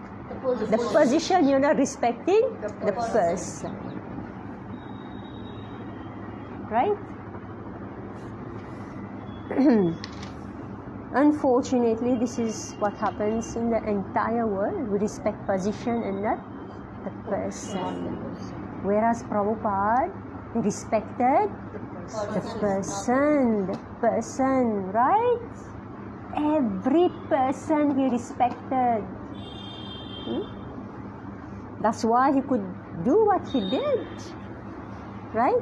The position. You're not respecting the person. Right? Unfortunately, this is what happens in the entire world. We respect position and not the person. Whereas Prabhupada, he respected the person, right? Every person he respected. That's why he could do what he did, right?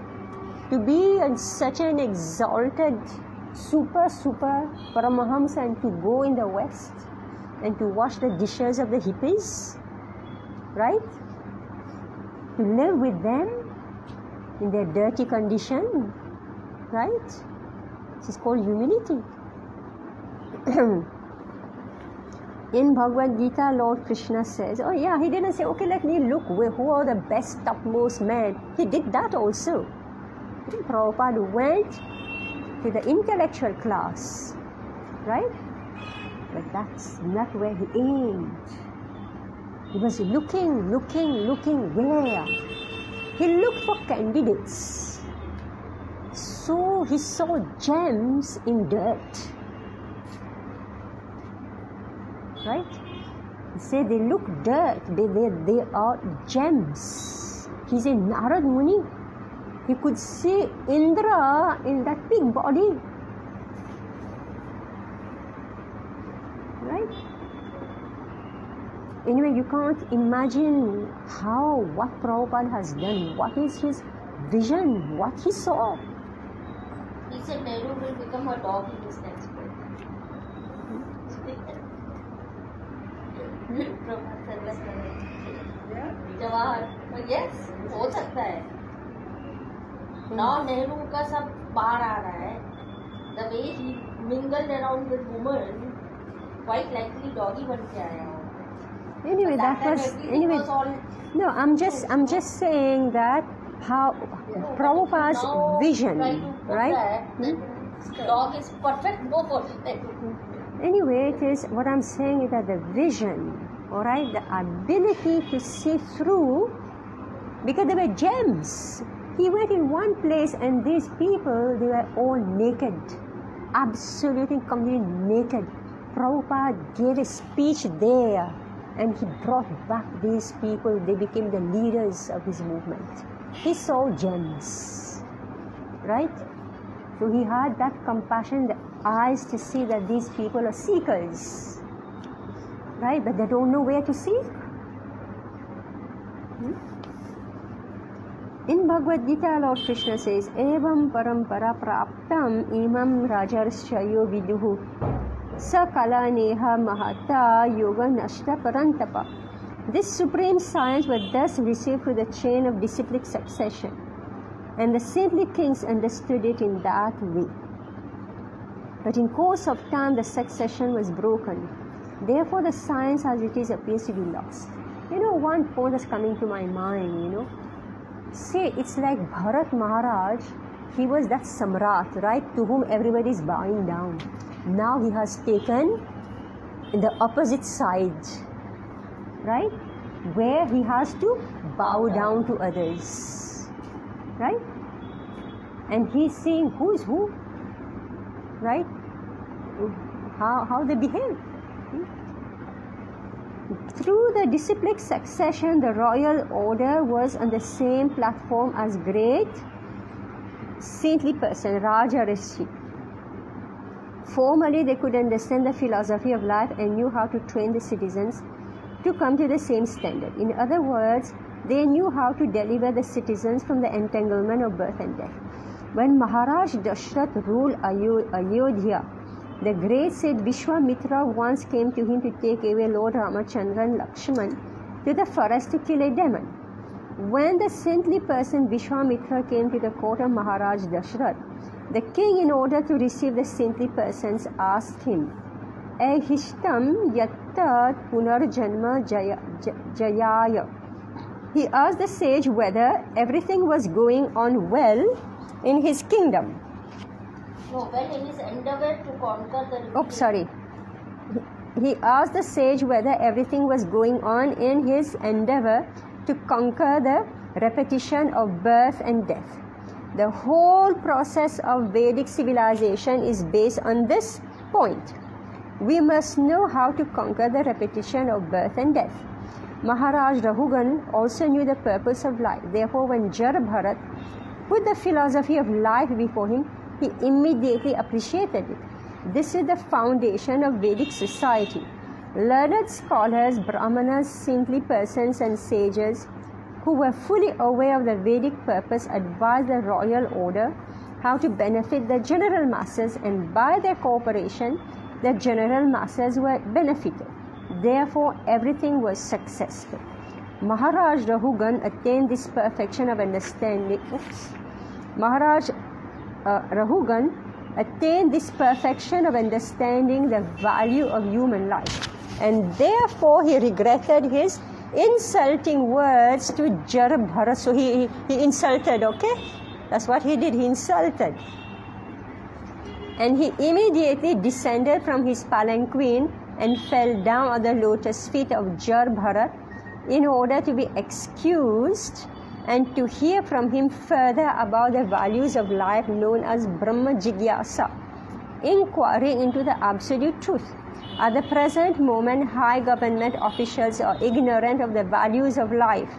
To be such an exalted super Paramahamsa and to go in the West and to wash the dishes of the hippies, right? To live with them in their dirty condition, right? This is called humility. In Bhagavad Gita, Lord Krishna says, oh yeah, he didn't say, okay, let me look who are the best, topmost men. He did that also. Prabhupada went to the intellectual class, right? But that's not where he aimed. He was looking where? He looked for candidates. So he saw gems in dirt. Right? He said they look dirt, they are gems. He's a Narad Muni. He could see Indra in that big body. Right? Anyway, you can't imagine what Prabhupada has done. What is his vision? What he saw? He said Nehru will become a dog in his next birth. Jawahar, yes, हो सकता है. Now Nehru का सब बाहर आ रहा है. The way he mingled around with women, quite likely doggy बन के आया होगा. Anyway, that was anyway. No, I'm just saying that how Prabhupada's vision, right? Dog is perfect, no for Anyway, it is what I'm saying is that the vision, all right, the ability to see through, because they were gems. He went in one place and these people, they were all naked, absolutely completely naked. Prabhupada gave a speech there and he brought back these people. They became the leaders of his movement. He saw gems, right? So he had that compassion, the eyes to see that these people are seekers, right? But they don't know where to seek. In Bhagavad Gita, Lord Krishna says, Evam parampara praptam imam rajarshayo viduhu sakala neha mahata yoga nashta parantapa. This supreme science was thus received through the chain of disciplic succession, and the saintly kings understood it in that way. But in course of time, the succession was broken. Therefore, the science as it is appears to be lost. One point is coming to my mind, Say, it's like Bharat Maharaj, he was that Samrat, right, to whom everybody is bowing down. Now he has taken the opposite side, right, where he has to bow down to others, right? And he's seeing who is who, right, how they behave. Through the disciplic succession, the royal order was on the same platform as great saintly person, Raja Rishi. Formerly, they could understand the philosophy of life and knew how to train the citizens to come to the same standard. In other words, they knew how to deliver the citizens from the entanglement of birth and death. When Maharaj Dashrath ruled Ayodhya, the great sage Vishwamitra once came to him to take away Lord Ramachandra and Lakshman to the forest to kill a demon. When the saintly person Vishwamitra came to the court of Maharaj Dashrath, the king, in order to receive the saintly persons, asked him, Ahishtam yattat punarjanma jayaya. He asked the sage whether everything was going on well in his kingdom. No, well, in his endeavor to conquer the... He asked the sage whether everything was going on in his endeavor to conquer the repetition of birth and death. The whole process of Vedic civilization is based on this point. We must know how to conquer the repetition of birth and death. Maharaj Rahugan also knew the purpose of life. Therefore, when Jar Bharat put the philosophy of life before him, he immediately appreciated it. This is the foundation of Vedic society. Learned scholars, Brahmanas, saintly persons and sages who were fully aware of the Vedic purpose advised the royal order how to benefit the general masses, and by their cooperation, the general masses were benefited. Therefore, everything was successful. Maharaj Rahugan attained this perfection of understanding. Maharaj Rahugan attained this perfection of understanding the value of human life, and therefore he regretted his insulting words to Jar Bharat. So he insulted, okay? That's what he did, he insulted. And he immediately descended from his palanquin and fell down at the lotus feet of Jar Bharat in order to be excused and to hear from him further about the values of life known as Brahma Jigyasa, inquiry into the absolute truth. At the present moment, high government officials are ignorant of the values of life.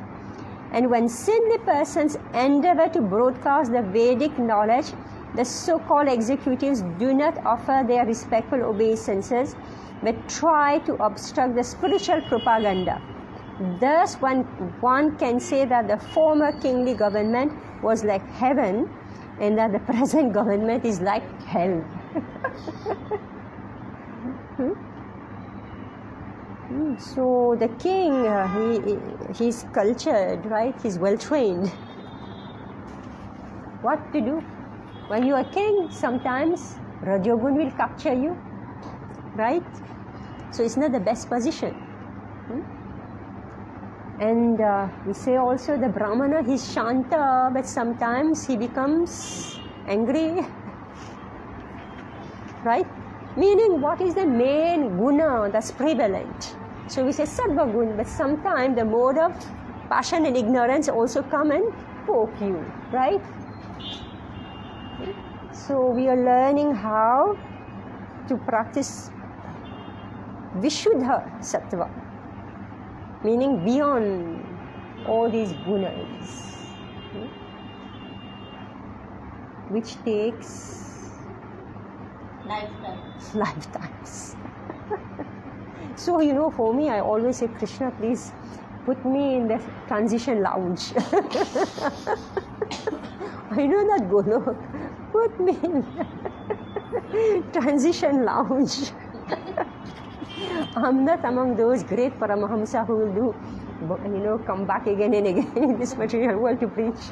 And when saintly persons endeavor to broadcast the Vedic knowledge, the so-called executives do not offer their respectful obeisances, but try to obstruct the spiritual propaganda. Thus, one can say that the former kingly government was like heaven, and that the present government is like hell. So the king, he's cultured, right? He's well trained. What to do? When you are king, sometimes Rajogun will capture you, right? So it's not the best position. And we say also the Brahmana, he's Shanta, but sometimes he becomes angry, right? Meaning, what is the main guna that's prevalent? So we say Sattva gun, but sometimes the mode of passion and ignorance also come and poke you, right? So we are learning how to practice Vishuddha Sattva, meaning beyond all these gunas, which takes lifetimes. So, for me, I always say, Krishna, please put me in the transition lounge. I know that Golok. Put me in the transition lounge. I'm not among those great Paramahamsa who will do, come back again and again in this material world to preach.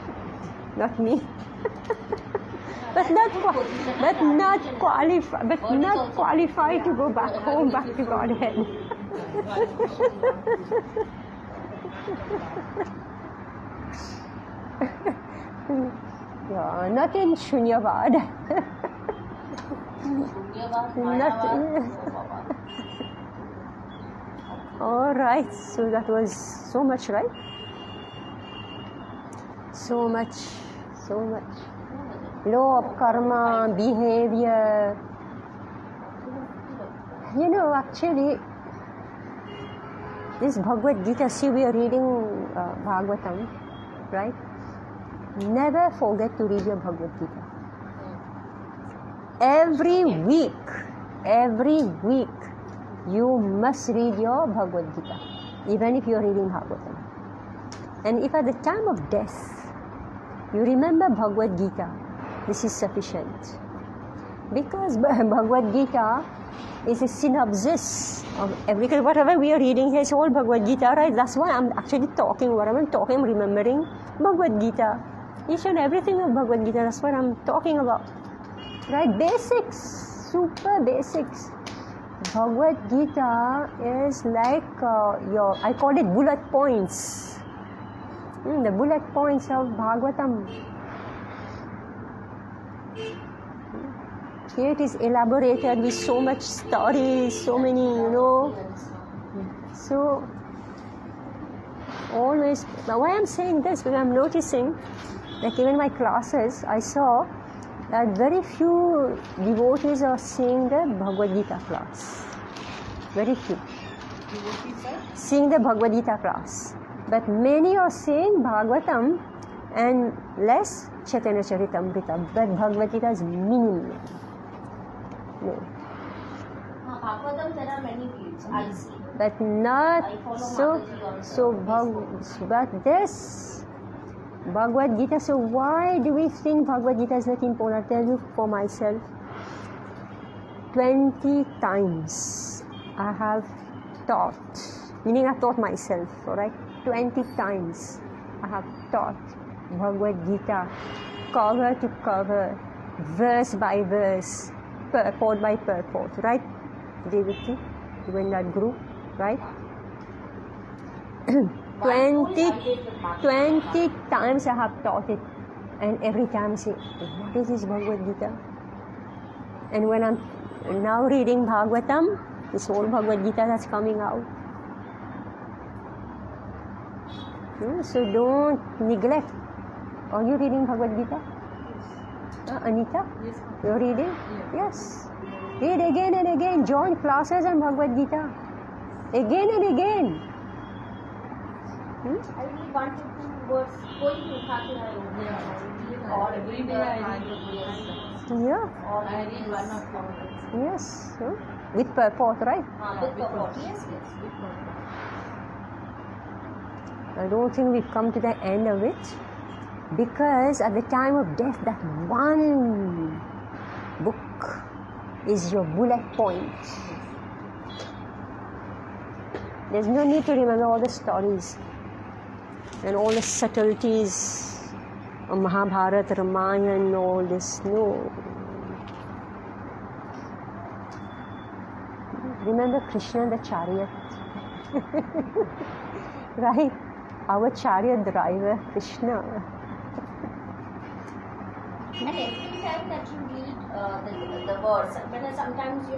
Not me. but not qualified to go back home, back to Godhead. Yeah, not in Shunyavad. All right, so that was so much, right? So much. Law of karma, behavior. Actually, this Bhagavad Gita, see, we are reading Bhagavatam, right? Never forget to read your Bhagavad Gita. Every week, you must read your Bhagavad Gita, even if you are reading Bhagavatam. And if at the time of death, you remember Bhagavad Gita, this is sufficient. Because Bhagavad Gita is a synopsis of everything. Whatever we are reading here is all Bhagavad Gita, right? That's why I'm actually talking. What I'm talking, I'm remembering Bhagavad Gita. Each and everything of Bhagavad Gita, that's what I'm talking about. Right? Basics, super basics. Bhagavad Gita is like I call it bullet points. The bullet points of Bhagavatam. Here it is elaborated with so much stories, so many, So, always, why I'm saying this? Because I'm noticing that even in my classes, I saw that very few devotees are seeing the Bhagavad Gita class. Very few. Seeing the Bhagavad Gita class. But many are saying Bhagavatam and less Chaitanya Charitamrita. But Bhagavad Gita is minimum. No. Bhagavatam, there are many views, I see. But not but this Bhagavad Gita, so why do we think Bhagavad Gita is not important? I'll tell you for myself. 20 times I have taught, meaning I taught myself, alright? 20 times I have taught Bhagavad Gita, cover to cover, verse by verse, purport by purport, right? Devaki, you in that group, right? 20 times I have taught it, and every time I say, what is this Bhagavad Gita? And when I'm now reading Bhagavatam, this whole Bhagavad Gita that's coming out. So don't neglect. Are you reading Bhagavad Gita? Anita? Yes. You're reading? Yes. Read again and again. Join classes on Bhagavad Gita. Again and again. I really wanted to was going to Kakinada. Or every day I read the book. Yeah. Or I read one or two. Yes. With purport, right? with purport. Yes. I don't think we've come to the end of it, because at the time of death, that one book is your bullet point. There's no need to remember all the stories and all the subtleties of Mahabharata, Ramayana, and all this. No. Remember Krishna, the chariot. Right? Our chariot driver, Krishna. And every time that you read the verse, when sometimes,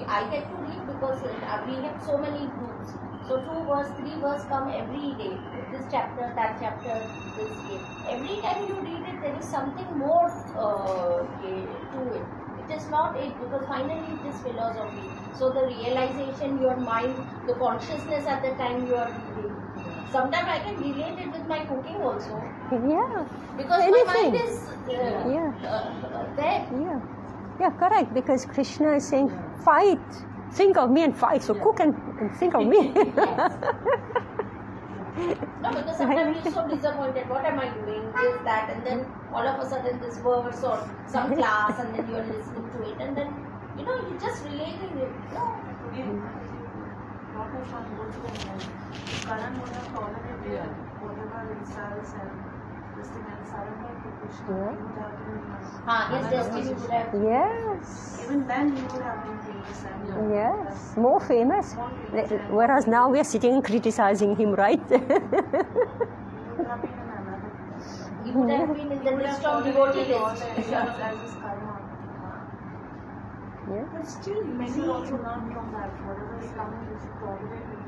I get to read because we have so many groups. So 2 verse, 3 verse come every day. This chapter, that chapter, this day. Every time you read it, there is something more to it. It is not it, because finally it is philosophy. So the realization, your mind, the consciousness at the time you are reading. Sometimes I can relate it with my cooking also. Yeah. Because Anything. my mind is there. Yeah. Yeah, correct. Because Krishna is saying, fight. Think of me and fight. So cook and think of me. No, because sometimes you're so disappointed. What am I doing? This, that, and then all of a sudden this verse or some class, and then you're listening to it, and then you're just relating it. Lot of fun goes on. Karan would have tolerated whatever insults and this thing, and surrendered to Krishna. Yeah. He would have been. His destiny would have. Yes. Even then, he would have been famous. And Yes. More famous. Whereas now we are sitting and criticizing him, right? he would have been in another place. He would have been in the list of devotee list. As his karma. Yeah. But still, We many should also learn from that. Whatever is coming, we should tolerate it.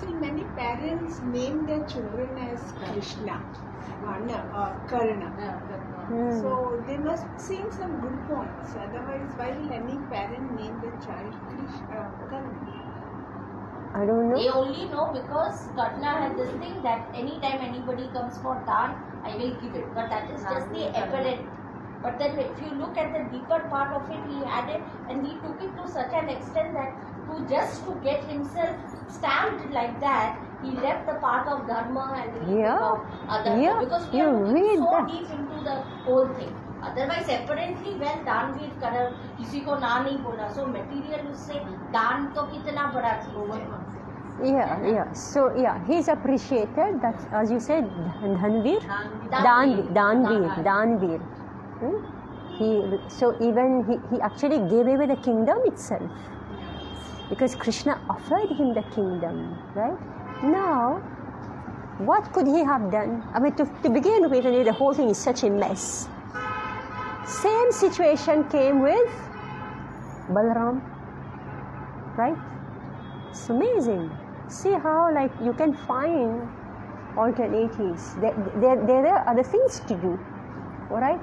See, many parents name their children as Krishna, Karna. So they must be seeing some good points. Otherwise, why will any parent name their child Karna? I don't They know. only know because Karna had this thing that anytime anybody comes for dhan, I will give it. But that is just the apparent. But then if you look at the deeper part of it, he had it and he took it to such an extent that to get himself stamped like that, he left the path of dharma and he Yeah. took other. Yeah. Because we You are looking read so that. deep into the whole thing. Otherwise, apparently, when दानवीर कर किसी को ना नहीं बोला, so material उससे दान तो कितना बड़ा चीज है. Yeah. So, he's appreciated. That, as you said, Dhanvir? Danvir. So even he actually gave away the kingdom itself. Because Krishna offered him the kingdom, right? Now, what could he have done? I mean, to begin with, the whole thing is such a mess. Same situation came with Balaram, right? It's amazing. See how you can find alternatives. There are other things to do, all right?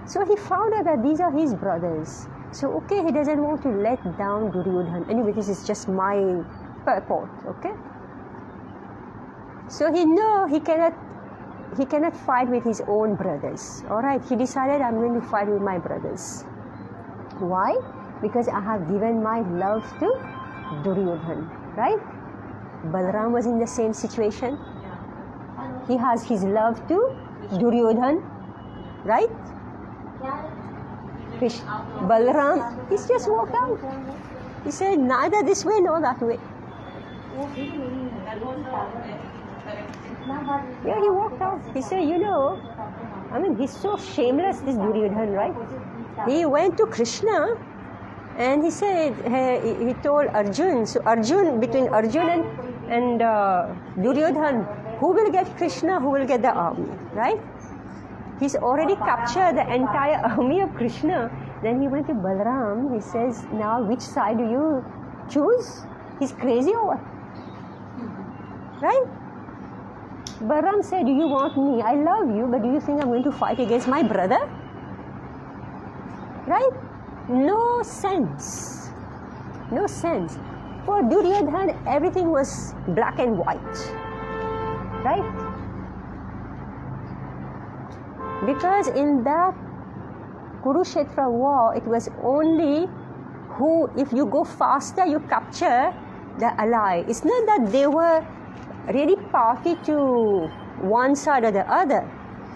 So he found out that these are his brothers. So okay, he doesn't want to let down Duryodhana. Anyway, this is just my purport, okay? So he cannot fight with his own brothers. All right, he decided, I'm going to fight with my brothers. Why? Because I have given my love to Duryodhana, right? Balaram was in the same situation. He has his love to Duryodhana, right? Balaram, he's just walked out. He said, neither this way nor that way. Yeah, he walked out. He said, he's so shameless, this Duryodhana, right? He went to Krishna and he said, he told Arjun, so between Arjun and Duryodhana, who will get Krishna, who will get the army, right? He's already captured the entire army of Krishna. Then he went to Balaram. He says, now which side do you choose? He's crazy or what? Right? Balaram said, do you want me? I love you, but do you think I'm going to fight against my brother? Right? No sense. No sense. For Duryodhana, everything was black and white. right? Because in the Kurukshetra war, it was only who, if you go faster, you capture the ally. It's not that they were really party to one side or the other.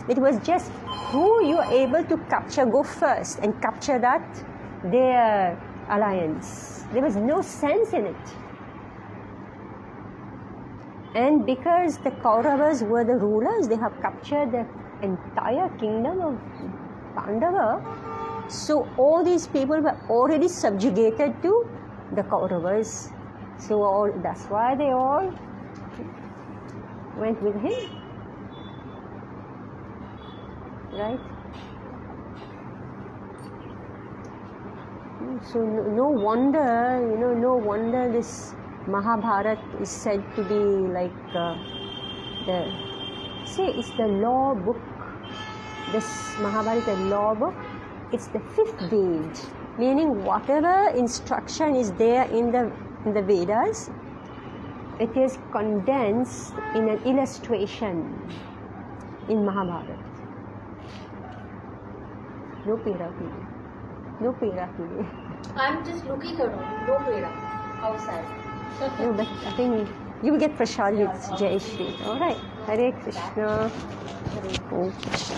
It was just who you are able to capture, go first and capture that, their alliance. There was no sense in it. And because the Kauravas were the rulers, they have captured the entire kingdom of Pandava. So all these people were already subjugated to the Kauravas. So that's why they all went with him. Right? So no wonder, no wonder this Mahabharata is said to be like it's the law book. This Mahabharata is a law book. It's the fifth Ved, meaning whatever instruction is there in the Vedas, it is condensed in an illustration in Mahabharata. No pera today. No pera today. I'm just looking around. No pera outside. No, but I think you will get prasad with Jai Shri. Alright. Hare Krishna. Hare Krishna.